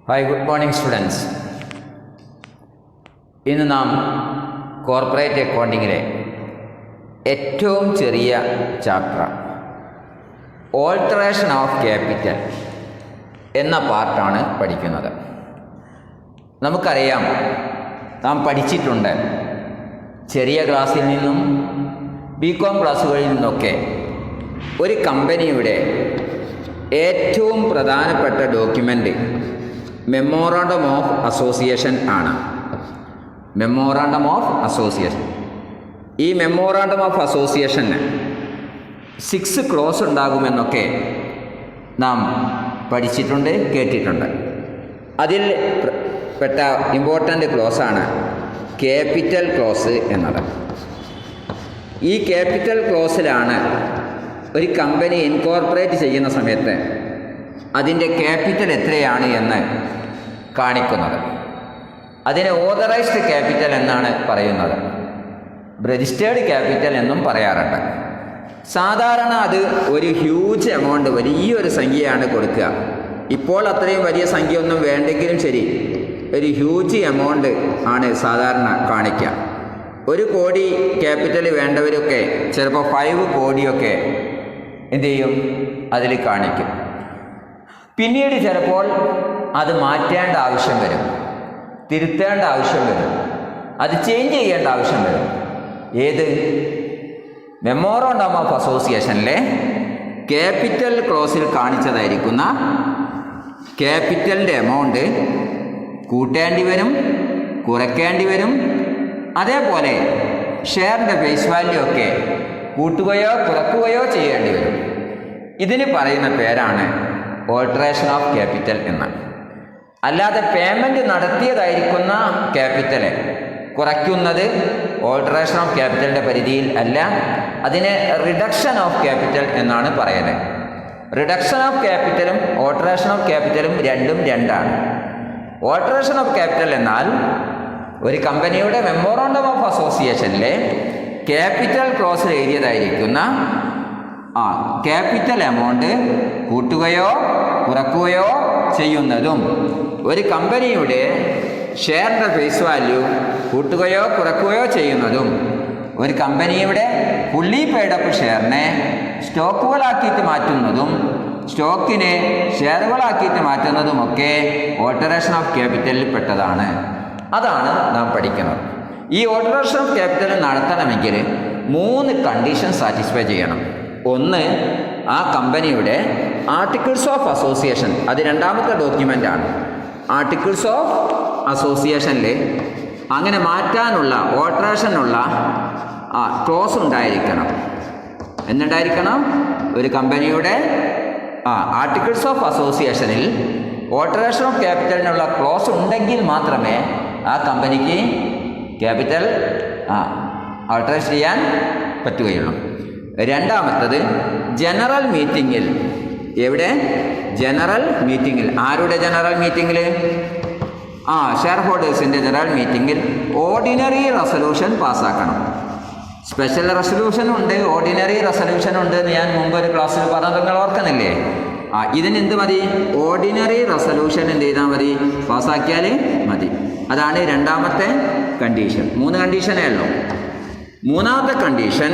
Hi, good morning students. ഇന്ന് നാം corporate അക്കൗണ്ടിങ്ങിലെ ഏറ്റവും ചെറിയ ചാപ്റ്റർ ഓൾട്ടറേഷൻ ഓഫ് ക്യാപിറ്റൽ എന്ന പാർട്ടാണ് പഠിക്കുന്നത്. നമുക്കറിയാം, നാം പഠിച്ചിട്ടുണ്ട് ചെറിയ ക്ലാസ്സിൽ നിന്നും ബികോം ക്ലാസ്സുകളിൽ നിന്നൊക്കെ ഒരു കമ്പനിയുടെ ഏറ്റവും പ്രധാനപ്പെട്ട ഡോക്യുമെൻ്റ് മെമ്മോറാണ്ടം ഓഫ് അസോസിയേഷൻ ആണ്. Memorandum of association. ഈ മെമ്മോറാണ്ടം ഓഫ് അസോസിയേഷന് 6 ക്ലോസ് ഉണ്ടാകുമെന്നൊക്കെ നാം പഠിച്ചിട്ടുണ്ട്, കേട്ടിട്ടുണ്ട്. അതിൽ പെട്ട ഇമ്പോർട്ടൻ്റ് ക്ലോസാണ് ക്യാപിറ്റൽ ക്ലോസ് എന്നത്. ഈ ക്യാപിറ്റൽ ക്ലോസിലാണ് ഒരു കമ്പനി ഇൻകോർപ്പറേറ്റ് ചെയ്യുന്ന സമയത്ത് അതിൻ്റെ ക്യാപിറ്റൽ എത്രയാണ് എന്ന് കാണിക്കുന്നത്. അതിനെ ഓതറൈസ്ഡ് ക്യാപിറ്റൽ എന്നാണ് പറയുന്നത്. രജിസ്റ്റേർഡ് ക്യാപിറ്റൽ എന്നും പറയാറുണ്ട്. സാധാരണ അത് ഒരു ഹ്യൂജ് എമൗണ്ട്, വലിയൊരു സംഖ്യയാണ് കൊടുക്കുക. ഇപ്പോൾ അത്രയും വലിയ സംഖ്യ ഒന്നും വേണ്ടെങ്കിലും ശരി, ഒരു ഹ്യൂജ് എമൗണ്ട് ആണ് സാധാരണ കാണിക്കുക. 1 കോടി ക്യാപിറ്റൽ വേണ്ടവരൊക്കെ ചിലപ്പോൾ 5 കോടിയൊക്കെ എന്തു ചെയ്യും, അതിൽ കാണിക്കും. പിന്നീട് ചിലപ്പോൾ അത് മാറ്റേണ്ട ആവശ്യം വരും, തിരുത്തേണ്ട ആവശ്യം വരും, അത് ചേഞ്ച് ചെയ്യേണ്ട ആവശ്യം വരും. ഏത് മെമ്മോറാണ്ടം ഓഫ് അസോസിയേഷനിലെ ക്യാപിറ്റൽ ക്ലോസിൽ കാണിച്ചതായിരിക്കുന്ന ക്യാപിറ്റലിൻ്റെ എമൗണ്ട് കൂട്ടേണ്ടി വരും, കുറയ്ക്കേണ്ടി വരും. അതേപോലെ ഷെയറിൻ്റെ ഫേസ് വാല്യൂ ഒക്കെ കൂട്ടുകയോ കുറയ്ക്കുകയോ ചെയ്യേണ്ടി വരും. ഇതിന് പറയുന്ന പേരാണ് ഓൾട്ടറേഷൻ ഓഫ് ക്യാപിറ്റൽ എന്ന്. അല്ലാതെ പേയ്മെൻറ്റ് നടത്തിയതായിരിക്കുന്ന ക്യാപിറ്റല് കുറയ്ക്കുന്നത് ഓൾട്ടറേഷൻ ഓഫ് ക്യാപിറ്റലിൻ്റെ പരിധിയിൽ അല്ല. അതിനെ റിഡക്ഷൻ ഓഫ് ക്യാപിറ്റൽ എന്നാണ് പറയുന്നത്. റിഡക്ഷൻ ഓഫ് ക്യാപിറ്റലും ഓൾട്ടറേഷൻ ഓഫ് ക്യാപിറ്റലും രണ്ടാണ്. ഓൾട്ടറേഷൻ ഓഫ് ക്യാപിറ്റൽ എന്നാൽ ഒരു കമ്പനിയുടെ മെമ്മോറാണ്ടം ഓഫ് അസോസിയേഷനിലെ ക്യാപിറ്റൽ ക്ലോസിൽ എഴുതിയതായിരിക്കുന്ന ക്യാപിറ്റൽ എമൗണ്ട് കൂട്ടുകയോ കുറയ്ക്കുകയോ ചെയ്യുന്നതും, ഒരു കമ്പനിയുടെ ഷെയറിൻ്റെ ഫേസ് വാല്യൂ കൂട്ടുകയോ കുറയ്ക്കുകയോ ചെയ്യുന്നതും, ഒരു കമ്പനിയുടെ ഫുള്ളി പെയ്ഡപ്പ് ഷെയറിനെ സ്റ്റോക്കുകളാക്കിയിട്ട് മാറ്റുന്നതും സ്റ്റോക്കിനെ ഷെയറുകളാക്കിയിട്ട് മാറ്റുന്നതുമൊക്കെ ഓൾട്ടറേഷൻ ഓഫ് ക്യാപിറ്റലിൽ പെട്ടതാണ്. അതാണ് നാം പഠിക്കുന്നത്. ഈ ഓൾട്ടറേഷൻ ഓഫ് ക്യാപിറ്റൽ നടത്തണമെങ്കിൽ 3 കണ്ടീഷൻ സാറ്റിസ്ഫൈ ചെയ്യണം. ഒന്ന്, ആ കമ്പനിയുടെ ആർട്ടിക്കിൾസ് ഓഫ് അസോസിയേഷൻ, അത് രണ്ടാമത്തെ ഡോക്യുമെൻ്റാണ്. ആർട്ടിക്കിൾസ് ഓഫ് അസോസിയേഷനിൽ അങ്ങനെ മാറ്റാനുള്ള, ഓൾട്ടറേഷനുള്ള ക്ലോസ് ഉണ്ടായിരിക്കണം. എന്നുണ്ടായിരിക്കണം? ഒരു കമ്പനിയുടെ ആർട്ടിക്കിൾസ് ഓഫ് അസോസിയേഷനിൽ ഓൾട്ടറേഷൻ ഓഫ് ക്യാപിറ്റലിനുള്ള ക്ലോസ് ഉണ്ടെങ്കിൽ മാത്രമേ ആ കമ്പനിക്ക് ക്യാപിറ്റൽ ഓൾട്ടറേഷൻ ചെയ്യാൻ പറ്റുകയുള്ളൂ. രണ്ടാമത്തത്, ജനറൽ മീറ്റിങ്ങിൽ. എവിടെ? ജനറൽ മീറ്റിങ്ങിൽ. ആരുടെ ജനറൽ മീറ്റിങ്ങിൽ? ഷെയർ ഹോൾഡേഴ്സിൻ്റെ ജനറൽ മീറ്റിങ്ങിൽ ഓർഡിനറി റെസൊല്യൂഷൻ പാസ്സാക്കണം. സ്പെഷ്യൽ റെസൊല്യൂഷൻ ഉണ്ട്, ഓർഡിനറി റെസൊല്യൂഷൻ ഉണ്ട് എന്ന് ഞാൻ മുമ്പ് ഒരു ക്ലാസ്സിൽ പറഞ്ഞത് നിങ്ങൾ ഓർക്കുന്നില്ലേ? ഇതിന് എന്ത് മതി? ഓർഡിനറി റെസൊല്യൂഷൻ എന്ത് ചെയ്താൽ മതി? പാസ്സാക്കിയാൽ മതി. അതാണ് രണ്ടാമത്തെ കണ്ടീഷൻ. 3 കണ്ടീഷനേ ഉള്ളൂ. മൂന്നാമത്തെ കണ്ടീഷൻ,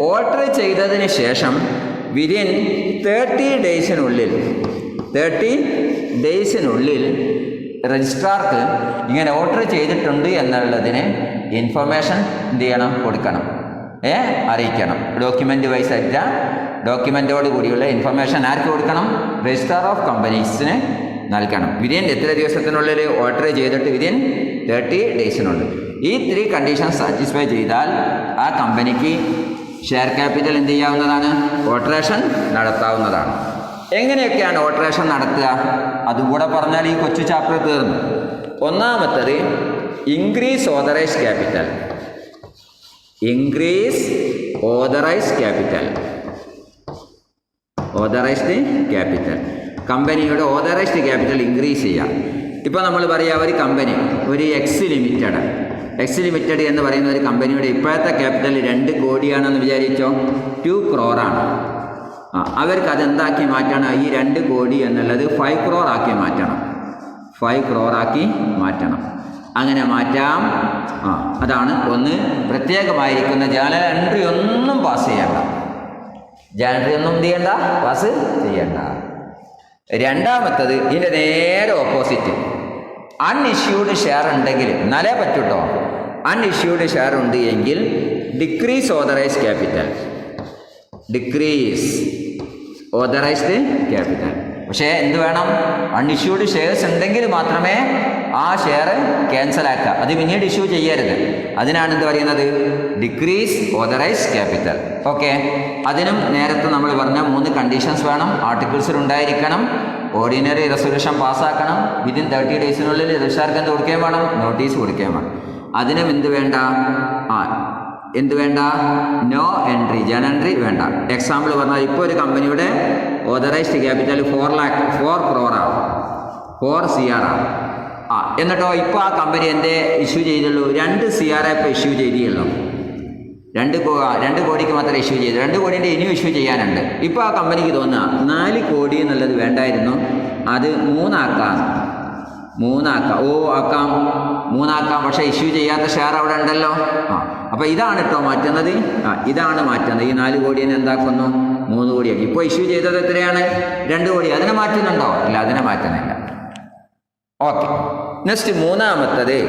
ഓൾട്ടർ ചെയ്തതിന് ശേഷം വിതിൻ 30 ഡേയ്സിനുള്ളിൽ രജിസ്ട്രാർക്ക് ഇങ്ങനെ ഓൾട്ടർ ചെയ്തിട്ടുണ്ട് എന്നുള്ളതിന് ഇൻഫർമേഷൻ എന്ത് ചെയ്യണം? കൊടുക്കണം, അറിയിക്കണം. ഡോക്യുമെൻ്റ് വൈസ് ആയിട്ട് ഡോക്യുമെൻറ്റോട് കൂടിയുള്ള ഇൻഫർമേഷൻ ആർക്ക് കൊടുക്കണം? രജിസ്ട്രാർ ഓഫ് കമ്പനീസിന് നൽകണം. വിതിൻ എത്ര ദിവസത്തിനുള്ളിൽ ഓൾട്ടർ ചെയ്തിട്ട്? വിതിൻ 30 ഡേയ്സിനുള്ളിൽ. ഈ 3 കണ്ടീഷൻ സാറ്റിസ്ഫൈ ചെയ്താൽ ആ കമ്പനിക്ക് ഷെയർ ക്യാപിറ്റൽ എന്ത് ചെയ്യാവുന്നതാണ്? ഓൾട്ടറേഷൻ നടത്താവുന്നതാണ്. എങ്ങനെയൊക്കെയാണ് ഓൾട്ടറേഷൻ നടത്തുക? അതും കൂടെ പറഞ്ഞാൽ ഈ കൊച്ചു ചാപ്റ്റർ തീർന്നു. ഒന്നാമത്തത്, increase authorised capital. Increase authorised capital. Authorised capital, കമ്പനിയുടെ ഓതറൈസ്ഡ് ക്യാപിറ്റൽ ഇൻക്രീസ് ചെയ്യുക. ഇപ്പോൾ നമ്മൾ പറയുക, ഒരു കമ്പനി, ഒരു എക്സ് ലിമിറ്റഡ് എന്ന് പറയുന്ന ഒരു കമ്പനിയുടെ ഇപ്പോഴത്തെ ക്യാപിറ്റൽ 2 കോടിയാണെന്ന് വിചാരിച്ചോ, 2 crore. അവർക്ക് അതെന്താക്കി മാറ്റണം? ഈ 2 കോടി എന്നുള്ളത് 5 crore ആക്കി മാറ്റണം. 5 crore മാറ്റണം. അങ്ങനെ മാറ്റാം. അതാണ് ഒന്ന്. പ്രത്യേകമായിരിക്കുന്ന ജേണൽ എൻട്രി ഒന്നും പാസ് ചെയ്യണ്ട. ജേണൽ എൻട്രി ഒന്നും എന്ത് ചെയ്യണ്ട, പാസ് ചെയ്യണ്ട. രണ്ടാമത്തത് ഇതിൻ്റെ നേരെ ഓപ്പോസിറ്റ്. അൺഇഷ്യൂഡ് ഷെയർ ഉണ്ടെങ്കിൽ എന്നാലേ പറ്റൂട്ടോ. അൺഇഷ്യൂഡ് ഷെയർ ഉണ്ട് എങ്കിൽ decrease authorised capital. Decrease authorised capital. പക്ഷേ എന്ത് വേണം, അൺഇഷ്യൂഡ് ഷെയർസ് ഉണ്ടെങ്കിൽ മാത്രമേ ആ ഷെയർ ക്യാൻസൽ ആക്കുക. അത് പിന്നീട് ഇഷ്യൂ ചെയ്യരുത്. അതിനാണ് എന്ത് പറയുന്നത്, ഡിക്രീസ് ഓതറൈസ്ഡ് ക്യാപിറ്റൽ. ഓക്കെ. അതിനും നേരത്തെ നമ്മൾ പറഞ്ഞ 3 കണ്ടീഷൻസ് വേണം. ആർട്ടിക്കിൾസിൽ ഉണ്ടായിരിക്കണം, ഓർഡിനറി റെസൊല്യൂഷൻ പാസ്സാക്കണം, വിതിൻ 30 ഡേയ്സിനുള്ളിൽ രജിസ്ട്രാർക്ക് എന്ത് കൊടുക്കുകയും വേണം, നോട്ടീസ് കൊടുക്കുകയും വേണം. അതിനും എന്ത് വേണ്ട, എന്ത് വേണ്ട, നോ എൻട്രി, ജേണൽ എൻട്രി വേണ്ട. എക്സാമ്പിൾ പറഞ്ഞാൽ ഇപ്പോൾ ഒരു കമ്പനിയുടെ ഓതറൈസ്ഡ് ക്യാപിറ്റൽ 4 crore ആണ്, 4 CR ആണ്. എന്നിട്ടോ ഇപ്പോൾ ആ കമ്പനി എന്തേ ഇഷ്യൂ ചെയ്തുള്ളൂ, 2 CR ഇപ്പോൾ ഇഷ്യൂ ചെയ്തുള്ളൂ. 2 കോടിക്ക് മാത്രമേ ഇഷ്യൂ ചെയ്തു. 2 കോടിൻ്റെ ഇനിയും ഇഷ്യൂ ചെയ്യാനുണ്ട്. ഇപ്പോൾ ആ കമ്പനിക്ക് തോന്നുക 4 കോടി എന്നുള്ളത് വേണ്ടായിരുന്നു, അത് 3 ആക്കാം. 3 ആക്കാം. പക്ഷേ ഇഷ്യൂ ചെയ്യാത്ത ഷെയർ അവിടെ ഉണ്ടല്ലോ. അപ്പോൾ ഇതാണ് കേട്ടോ മാറ്റുന്നത്. ഇതാണ് മാറ്റുന്നത്. ഈ 4 കോടിയെ എന്താക്കുന്നു, 3 കോടിയാക്കി. ഇപ്പോൾ ഇഷ്യൂ ചെയ്തത് എത്രയാണ്, 2 കോടി. അതിനെ മാറ്റുന്നുണ്ടോ, ഇല്ല, അതിനെ മാറ്റുന്നില്ല. ഓക്കെ. നെക്സ്റ്റ് മൂന്നാമത്തത്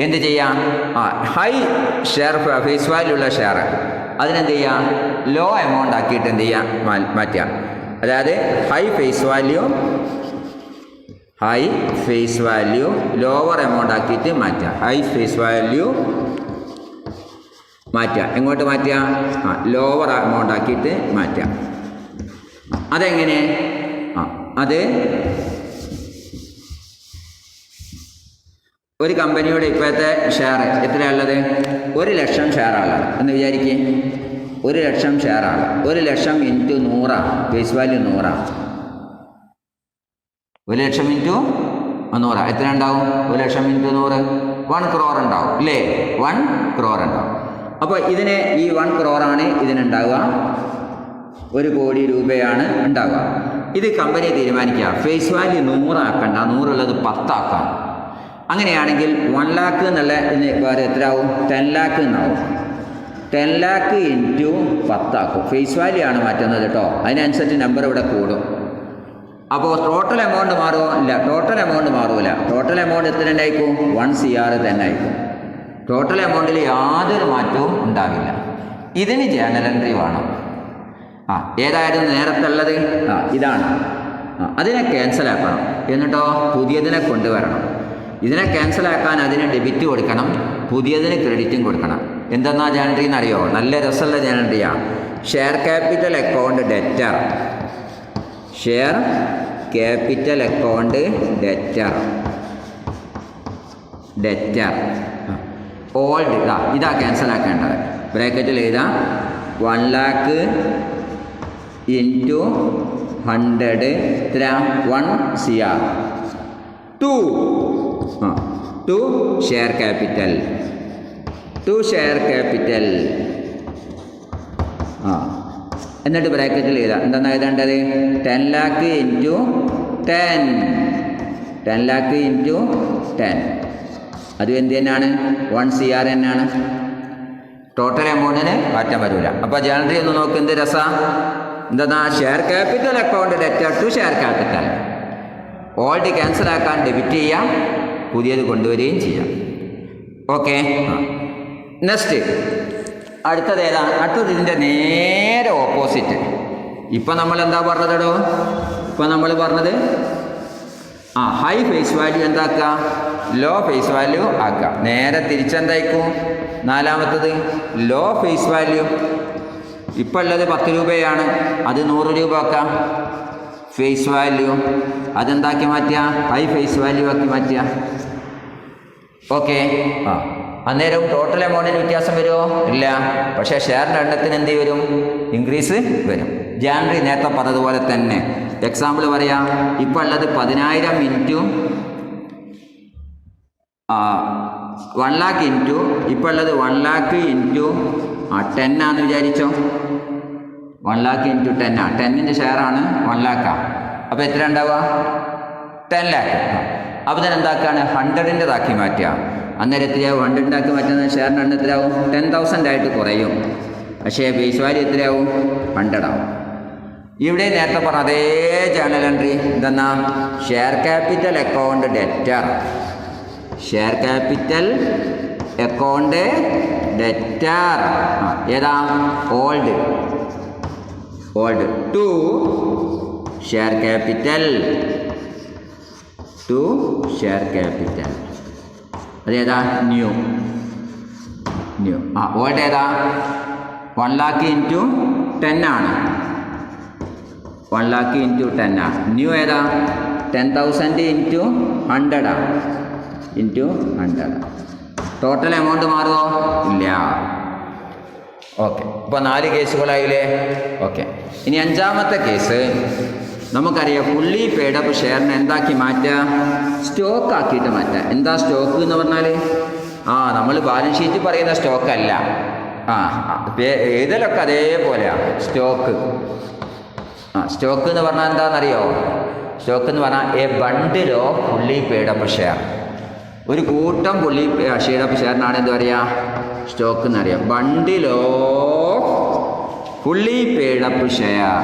എന്ത് ചെയ്യാം, ഹൈ ഷെയർ ഫേസ് വാല്യൂ ഉള്ള ഷെയർ അതിനെന്ത് ചെയ്യാം, ലോ എമൗണ്ട് ആക്കിയിട്ട് എന്ത് ചെയ്യാം, മാറ്റാം. അതായത് high face value lower amount ആക്കിയിട്ട് മാറ്റാം. ഹൈ ഫേസ് വാല്യൂ മാറ്റാം. എങ്ങോട്ട് മാറ്റാം, ലോവർ എമൗണ്ട് ആക്കിയിട്ട് മാറ്റാം. അതെങ്ങനെ, അത് ഒരു കമ്പനിയുടെ ഇപ്പോഴത്തെ ഷെയർ എത്രയാണുള്ളത്, 1,00,000 ഷെയറാണുള്ളത് എന്ന് വിചാരിക്കുക. 1,00,000 ഷെയറാണ്. 1,00,000 ഇൻറ്റു 100 ഫേസ് വാല്യൂ 100. 1,00,000 ഇൻറ്റു 100 എത്ര ഉണ്ടാവും, 1,00,000 ഇൻറ്റു 100 1 crore ഉണ്ടാവും അല്ലേ, 1 crore ഉണ്ടാവും. അപ്പോൾ ഇതിന് ഈ 1 crore ആണ് ഇതിനുണ്ടാവുക, 1 കോടി രൂപയാണ് ഉണ്ടാവുക. ഇത് കമ്പനി തീരുമാനിക്കുക ഫേസ് വാല്യൂ 100 ആക്കണ്ട, 100 ഉള്ളത് 10 ആക്കാം. അങ്ങനെയാണെങ്കിൽ 1 lakh എന്നുള്ള വേറെ എത്ര ആവും, 10 lakh എന്നാവും. 10 lakh ഇൻറ്റു 10 ആക്കും. ഫേസ് വാല്യൂ ആണ് മാറ്റുന്നത് കേട്ടോ, അതിനനുസരിച്ച് നമ്പർ ഇവിടെ കൂടും. അപ്പോൾ ടോട്ടൽ എമൗണ്ട് മാറുമോ, ഇല്ല, ടോട്ടൽ എമൗണ്ട് മാറൂല. ടോട്ടൽ എമൗണ്ട് എത്ര ഉണ്ടായിരിക്കും, 1 CR തന്നെ ആയിരിക്കും. ടോട്ടൽ എമൗണ്ടിൽ യാതൊരു മാറ്റവും ഉണ്ടാവില്ല. ഇതിന് ജേണൽ എൻട്രി വേണം. ഏതായിരുന്നു നേരത്തെ ഉള്ളത്, ഇതാണ്. അതിനെ ക്യാൻസലാക്കണം, എന്നിട്ടോ പുതിയതിനെ കൊണ്ടുവരണം. ഇതിനെ ക്യാൻസലാക്കാൻ അതിന് ഡെബിറ്റ് കൊടുക്കണം, പുതിയതിന് ക്രെഡിറ്റും കൊടുക്കണം. എന്തെന്നാ ജേണൽ എൻട്രി എന്നറിയോ, നല്ല രസമുള്ള ജേണൽ എൻട്രിയാണ്. Share capital account debtor, share capital account debtor old ഇതാ ക്യാൻസൽ ആക്കേണ്ടത്. ബ്രാക്കറ്റിൽ എഴുതാ 1 lakh ഇൻറ്റു 100 എത്ര, 1 CR. 2 share capital, 2 share capital. എന്നിട്ട് ബ്രാക്കറ്റിൽ എഴുതാം. എന്താണ് എഴുതേണ്ടത്, 10 lakh ഇൻറ്റു 10, 10 lakh ഇൻറ്റു 10. അതും എന്ത് തന്നെയാണ്, 1 CR തന്നെയാണ്. ടോട്ടൽ എമൗണ്ടിന് മാറ്റം വരില്ല. അപ്പോൾ ജേണൽ എൻട്രി ഒന്ന് നോക്ക്, എന്ത് രസം. എന്താ, share capital account debtor to share capital. Old cancel ആക്കാൻ ഡെബിറ്റ് ചെയ്യാം, പുതിയത് കൊണ്ടുവരികയും ചെയ്യാം. ഓക്കെ. നെക്സ്റ്റ് അടുത്തത് ഏതാണ്, അടുത്തത് ഇതിൻ്റെ നേരെ ഓപ്പോസിറ്റ്. ഇപ്പം നമ്മൾ എന്താ പറഞ്ഞതോ, ഇപ്പം നമ്മൾ പറഞ്ഞത് ഹൈ ഫേസ് വാല്യൂ എന്താക്കുക, ലോ ഫേസ് വാല്യൂ ആക്കുക. നേരെ തിരിച്ചെന്തായിരിക്കും, നാലാമത്തത് ലോ ഫേസ് വാല്യൂ. ഇപ്പം ഉള്ളത് 10 രൂപയാണ്, അത് 100 രൂപ ആക്കാം. ഫേസ് വാല്യൂ അതെന്താക്കി മാറ്റുക, ഹൈ ഫേസ് വാല്യൂ ആക്കി മാറ്റുക. ഓക്കെ. അന്നേരം ടോട്ടൽ എമൗണ്ടിന് വ്യത്യാസം വരുമോ, ഇല്ല. പക്ഷേ ഷെയറിൻ്റെ എണ്ണത്തിന് എന്ത് വരും, ഇൻക്രീസ് വരും. ജേണൽ എൻട്രി നേരത്തെ പറഞ്ഞതുപോലെ തന്നെ. എക്സാമ്പിൾ പറയാം, ഇപ്പോൾ ഉള്ളത് 10,000 ഇൻറ്റു 1 lakh ഇൻറ്റു, ഇപ്പോൾ ഉള്ളത് 1 lakh ഇൻറ്റു 10 ആണെന്ന് വിചാരിച്ചോ. 1 lakh ഇൻറ്റു 10 ആണ്, 10ൻ്റെ ഷെയറാണ് 1 lakh. അപ്പോൾ എത്ര ഉണ്ടാവുക, 10 lakh. അപ്പോൾ തന്നെ എന്താക്കുകയാണ് 100-ൻ്റെതാക്കി മാറ്റുക. അന്നേരം എത്രയാവും? 100-ൻ്റെതാക്കി മാറ്റുന്ന ഷെയറിന് എണ്ണം എത്രയാവും? 10,000 ആയിട്ട് കുറയും. പക്ഷേ ബേസ് വാല്യൂ എത്രയാവും? 100 ആവും. ഇവിടെ നേരത്തെ പറഞ്ഞ അതേ ജേണൽ എൻട്രി എന്തെന്നാ? Share capital account debtor. Share capital account debtor ഏതാ? ഓൾഡ് ടു ഷെയർ ക്യാപിറ്റൽ അതേതാ? ന്യൂ ഓൾഡ് ഏതാ? 1 lakh into 10 ആണ്. 1 lakh into 10 ആണ്. ന്യൂ ഏതാ? 10,000 into 100 ആണ്. ടോട്ടൽ എമൗണ്ട് മാറുമോ? ഇല്ല. ഓക്കെ, ഇപ്പോൾ 4 കേസുകളായില്ലേ? ഓക്കെ, ഇനി 5ാമത്തെ കേസ് നമുക്കറിയാം. ഫുള്ളി പെയ്ഡപ്പ് ഷെയറിനെ എന്താക്കി മാറ്റുക? സ്റ്റോക്ക് ആക്കിയിട്ട് മാറ്റുക. എന്താ സ്റ്റോക്ക് എന്ന് പറഞ്ഞാൽ? നമ്മൾ ബാലൻസ് ഷീറ്റ് പറയുന്ന സ്റ്റോക്കല്ല. ഏതിലൊക്കെ അതേപോലെയാണ് സ്റ്റോക്ക്. സ്റ്റോക്ക് എന്ന് പറഞ്ഞാൽ എന്താണെന്നറിയോ? സ്റ്റോക്ക് എന്ന് പറഞ്ഞാൽ a bundle of fully paid-up share. ഒരു കൂട്ടം ഫുള്ളി പെയ്ഡപ്പ് ഷെയറിനാണ് എന്ത് പറയുക? സ്റ്റോക്ക് എന്നറിയാം. Bundle of fully paid-up share.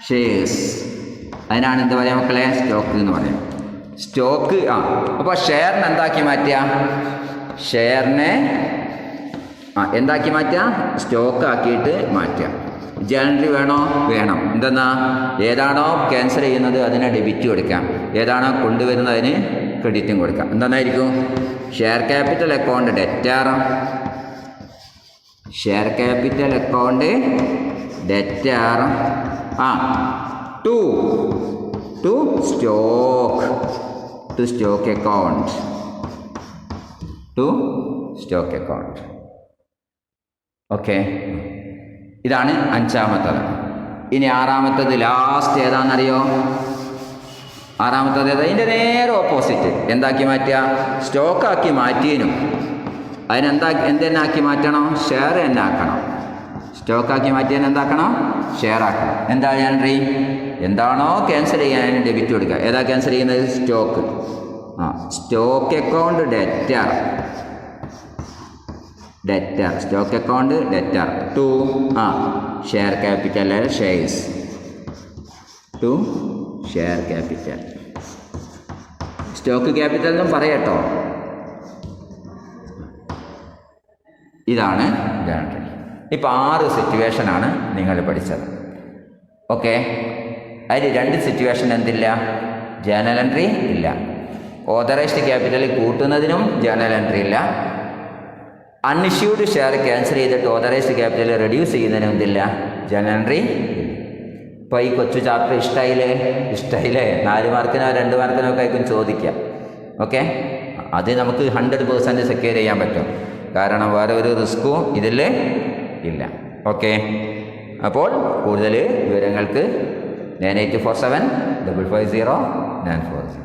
Shares അതിനാണ് എന്ത് പറയുക മക്കളെ? സ്റ്റോക്ക് എന്ന് പറയാം. സ്റ്റോക്ക്. അപ്പോൾ ഷെയറിനെ എന്താക്കി മാറ്റുക? ഷെയറിനെ എന്താക്കി മാറ്റുക? സ്റ്റോക്ക് ആക്കിയിട്ട് മാറ്റുക. ജേണൽ വേണോ? വേണം. എന്തെന്നാ? ഏതാണോ ക്യാൻസൽ ചെയ്യുന്നത് അതിന് ഡെബിറ്റ് കൊടുക്കാം, ഏതാണോ കൊണ്ടുവരുന്നത് അതിന് ക്രെഡിറ്റും കൊടുക്കാം. എന്തായിരിക്കും? Share capital account debtor. Share capital account debtor to stock account. Okay, ഇതാണ് 5ാമത്തത്. ഇനി 6ാമത്തത് ലാസ്റ്റ് ഏതാണെന്നറിയോ? 6ാമത്തത് ഏതാ? ഇതിൻ്റെ നേരെ ഓപ്പോസിറ്റ്. എന്താക്കി മാറ്റുക? സ്റ്റോക്കാക്കി മാറ്റിയതിനും എന്തെന്നാക്കി മാറ്റണം? ഷെയർ തന്നെ ആക്കണം. സ്റ്റോക്കാക്കി മാറ്റിയതിന് എന്താക്കണം? ഷെയർ ആക്കണം. എന്താ എൻട്രി? എന്താണോ ക്യാൻസൽ ചെയ്യാൻ ഡെബിറ്റ് കൊടുക്കുക. ഏതാ ക്യാൻസൽ ചെയ്യുന്നത്? Stock. Stock account debtor. Stock account debtor to share capital shares. Share capital. Stock capital എന്നും പറയട്ടോ. ഇതാണ് ജേണൽ. ഇപ്പോൾ 6 സിറ്റുവേഷനാണ് നിങ്ങൾ പഠിച്ചത്. ഓക്കെ, അതിൽ 2 സിറ്റുവേഷൻ എന്തില്ല? ജേണൽ എൻട്രി ഇല്ല. ഓതറൈസ്ഡ് ക്യാപിറ്റൽ കൂട്ടുന്നതിനും ജേണൽ എൻട്രി ഇല്ല. അൺഇഷ്യൂഡ് ഷെയർ ക്യാൻസൽ ചെയ്തിട്ട് ഓതറൈസ്ഡ് ക്യാപിറ്റൽ റെഡ്യൂസ് ചെയ്യുന്നതിനും എന്തില്ല? Journal entry. ഇപ്പോൾ ഈ കൊച്ചു ചാപ്റ്റർ ഇഷ്ടമായില്ലേ? 4 മാർക്കിനോ 2 മാർക്കിനോ ഒക്കെ ആയിരിക്കും ചോദിക്കാം. ഓക്കെ, അത് നമുക്ക് 100% സെക്യൂർ ചെയ്യാൻ പറ്റും. കാരണം വേറെ ഒരു റിസ്ക്കും ഇതിൽ ഇല്ല. ഓക്കെ, അപ്പോൾ കൂടുതൽ വിവരങ്ങൾക്ക് 9847 550 940.